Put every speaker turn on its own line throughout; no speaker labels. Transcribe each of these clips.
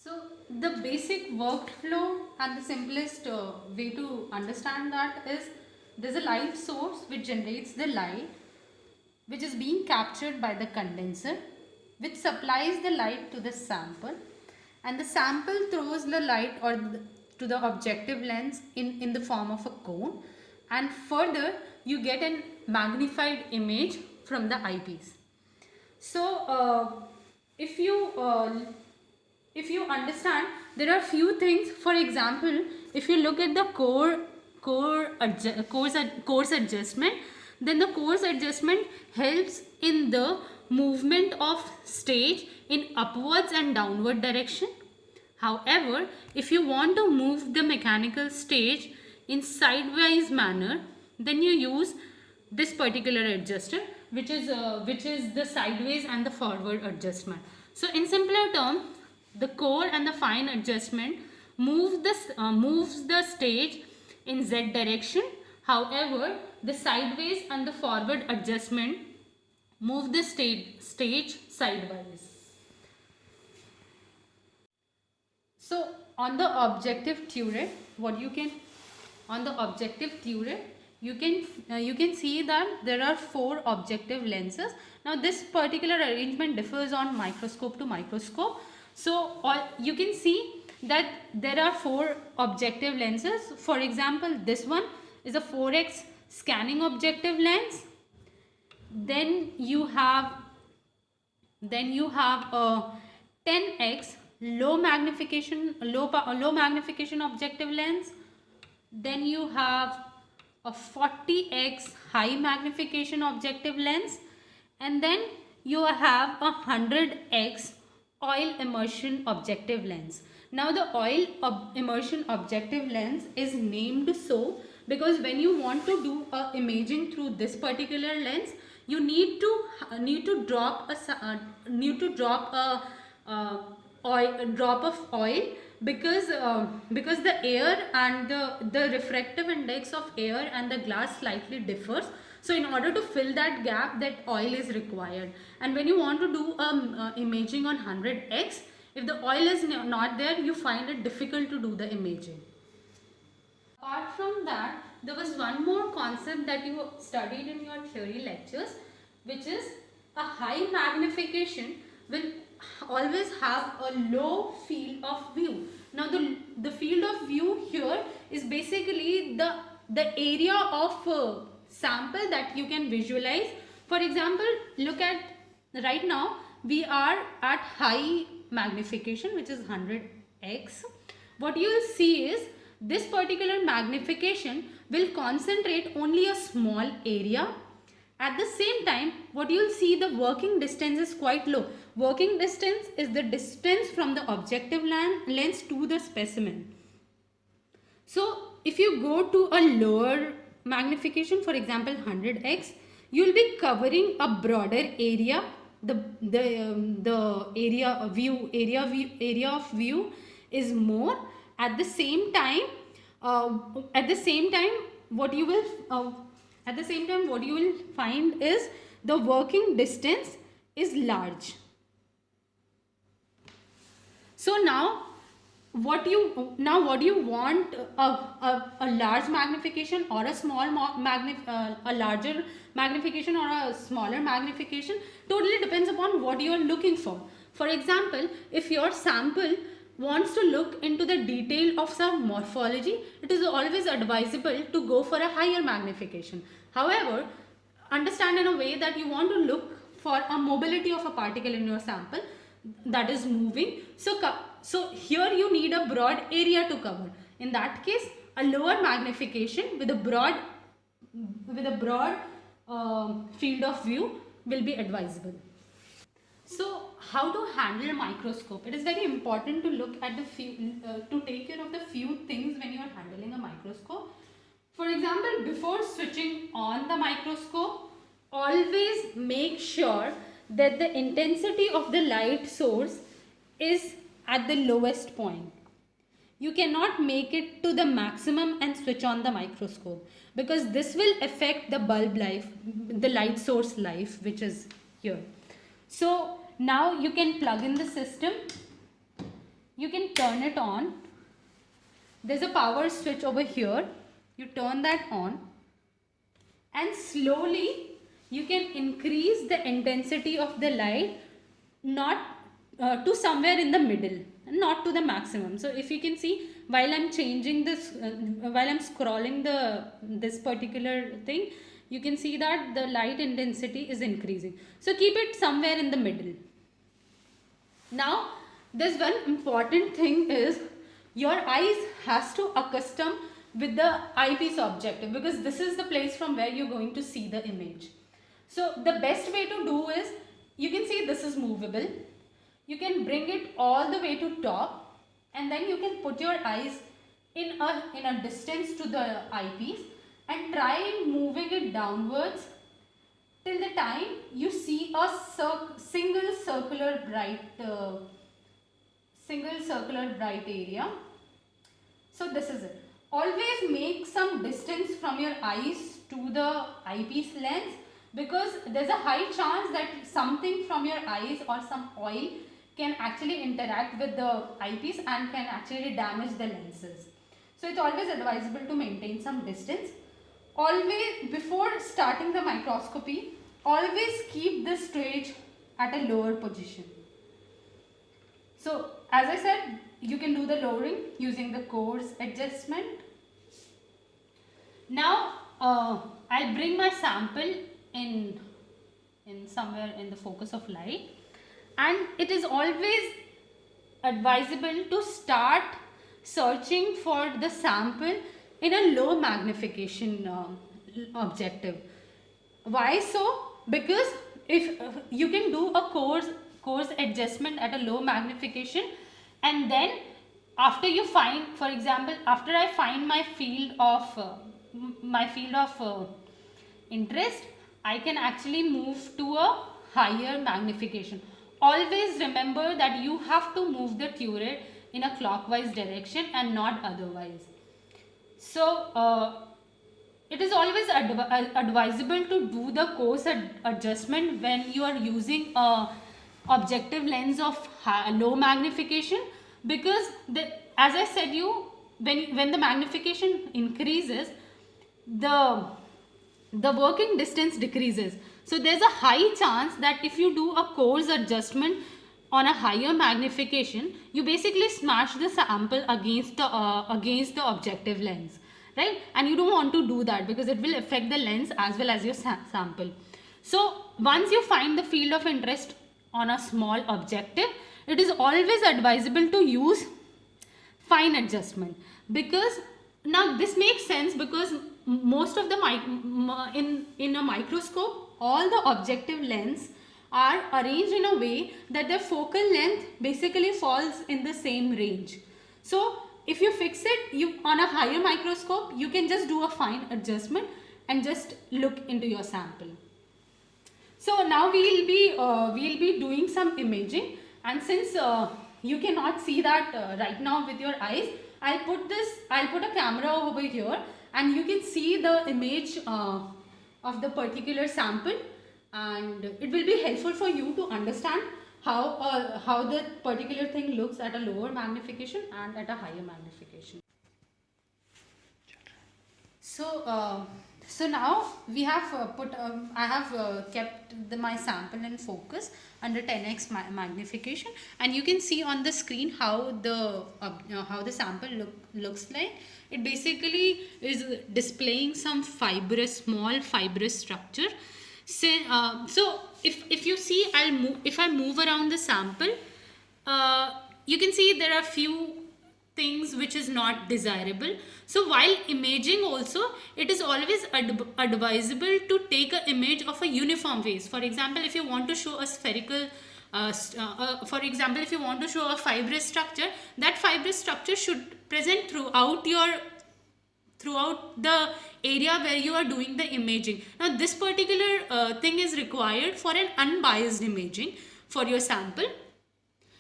So the basic workflow and the simplest way to understand that is there's a light source which generates the light which is being captured by the condenser which supplies the light to the sample, and the sample throws the light to the objective lens in the form of a cone, and further you get a magnified image from the eyepiece. So if you if you understand, there are few things. For example, if you look at the course adjustment, then the course adjustment helps in the movement of stage in upwards and downward direction. However, if you want to move the mechanical stage in sidewise manner, then you use this particular adjuster, which is the sideways and the forward adjustment. So in simpler term, the core and the fine adjustment moves the stage in Z direction. However, the sideways and the forward adjustment move the stage sidewise. So on the objective turret, you can see that there are 4 objective lenses. Now this particular arrangement differs on microscope to microscope. So you can see that there are 4 objective lenses. For example, this one is a 4x scanning objective lens. Then you have a 10x low magnification objective lens. Then you have a 40x high magnification objective lens, and then you have a 100x oil immersion objective lens. Now the oil immersion objective lens is named so because when you want to do imaging through this particular lens, you need to drop a drop of oil, because the air and the refractive index of air and the glass slightly differs. So in order to fill that gap, that oil is required. And when you want to do imaging on 100x, if the oil is not there, you find it difficult to do the imaging. Apart from that, there was one more concept that you studied in your theory lectures, which is a high magnification will always have a low field of view. Now the field of view here is basically the area of sample that you can visualize. For example, look at right now we are at high magnification, which is 100x. What you will see is this particular magnification will concentrate only a small area. At the same time, what you will see, the working distance is quite low. Working distance is the distance from the objective lens to the specimen. So if you go to a lower magnification, for example 100x, you will be covering a broader area. The area of view is more. At the same time, what you will find is the working distance is large. So now what do you want, a large magnification or a a larger magnification or a smaller magnification? Totally depends upon what you are looking for. For example, if your sample wants to look into the detail of some morphology, it is always advisable to go for a higher magnification. However, understand in a way that you want to look for a mobility of a particle in your sample that is moving. So here you need a broad area to cover. In that case, a lower magnification with a broad field of view will be advisable. So how to handle a microscope? It is very important to look at to take care of the few things when you are handling a microscope. For example, before switching on the microscope, always make sure that the intensity of the light source is at the lowest point. You cannot make it to the maximum and switch on the microscope, because this will affect the bulb life, the light source life, which is here. So now you can plug in the system. You can turn it on. There's a power switch over here. You turn that on, and slowly you can increase the intensity of the light, not to somewhere in the middle, not to the maximum. So if you can see, while I'm changing this, while I'm scrolling this particular thing, you can see that the light intensity is increasing. So keep it somewhere in the middle. Now there's one important thing is your eyes has to accustom with the eyepiece objective, because this is the place from where you're going to see the image. So the best way to do is, you can see this is movable. You can bring it all the way to top, and then you can put your eyes in a distance to the eyepiece and try moving it downwards till the time you see a single circular bright area. So this is it. Always make some distance from your eyes to the eyepiece lens, because there's a high chance that something from your eyes or some oil can actually interact with the eyepiece and can actually damage the lenses. So it's always advisable to maintain some distance. Always, before starting the microscopy, always keep the stage at a lower position. So as I said, you can do the lowering using the coarse adjustment. Now I'll bring my sample in somewhere in the focus of light, and it is always advisable to start searching for the sample in a low magnification objective. Why so? Because if you can do a coarse adjustment at a low magnification, and then after you find, for example, after I find my field of interest, I can actually move to a higher magnification. Always remember that you have to move the turret in a clockwise direction and not otherwise. So it is always advisable to do the coarse adjustment when you are using a objective lens of low magnification, because as I said when the magnification increases, the working distance decreases. So there's a high chance that if you do a coarse adjustment on a higher magnification, you basically smash the sample against the objective lens, right? And you don't want to do that, because it will affect the lens as well as your sample. So once you find the field of interest on a small objective, it is always advisable to use fine adjustment, because now this makes sense, because most of the in a microscope, all the objective lens are arranged in a way that the focal length basically falls in the same range. So if you fix it on a higher microscope, you can just do a fine adjustment and just look into your sample. So now we'll be doing some imaging, and since you cannot see that right now with your eyes, I'll put a camera over here, and you can see the image of the particular sample, and it will be helpful for you to understand how the particular thing looks at a lower magnification and at a higher magnification. So now we have I have kept my sample in focus under 10x magnification, and you can see on the screen how the sample looks like. It basically is displaying some small fibrous structure. So if you see, if I move around the sample, you can see there are few things which is not desirable. So while imaging also, it is always advisable to take an image of a uniform face. For example, if you want to show a spherical for example, if you want to show a fibrous structure, that fibrous structure should present throughout the area where you are doing the imaging. Now this particular thing is required for an unbiased imaging for your sample.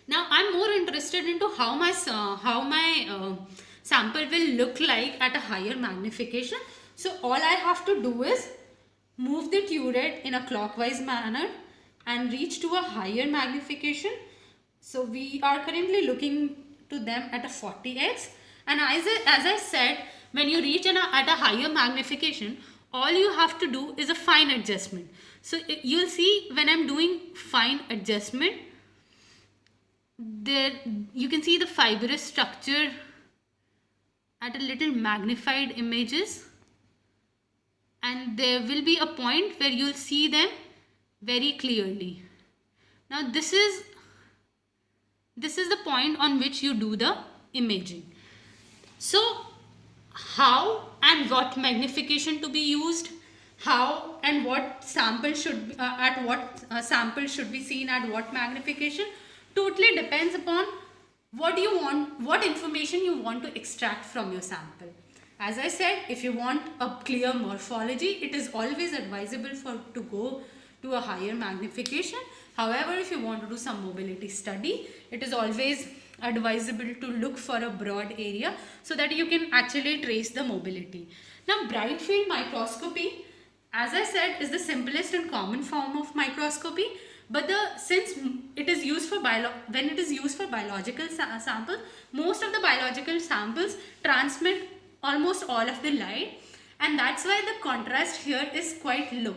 Now I'm more interested into how my sample will look like at a higher magnification. So all I have to do is move the turret in a clockwise manner and reach to a higher magnification. So we are currently looking to them at a 40x. And as I said, when you reach at a higher magnification, all you have to do is a fine adjustment. So you'll see when I'm doing fine adjustment, there you can see the fibrous structure at a little magnified images, and there will be a point where you'll see them very clearly. Now this is the point on which you do the imaging. So how and what magnification to be used, how and what sample should sample should be seen at what magnification, totally depends upon what you want, what information you want to extract from your sample. As I said, if you want a clear morphology, it is always advisable to go to a higher magnification. However, if you want to do some mobility study, it is always advisable to look for a broad area so that you can actually trace the mobility. Now, bright field microscopy, as I said, is the simplest and common form of microscopy. But since it is used for when it is used for biological samples, most of the biological samples transmit almost all of the light, and that's why the contrast here is quite low.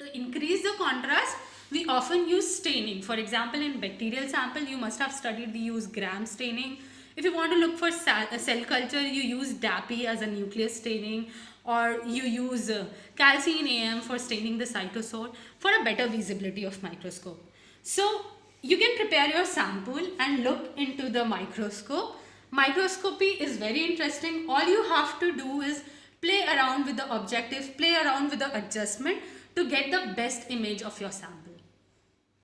To increase the contrast, we often use staining. For example, in bacterial sample, you must have studied, we use gram staining. If you want to look for cell culture, you use DAPI as a nucleus staining, or you use calcine AM for staining the cytosol for a better visibility of microscope. So you can prepare your sample and look into the microscope. Microscopy is very interesting. All you have to do is play around with the objectives, play around with the adjustment to get the best image of your sample.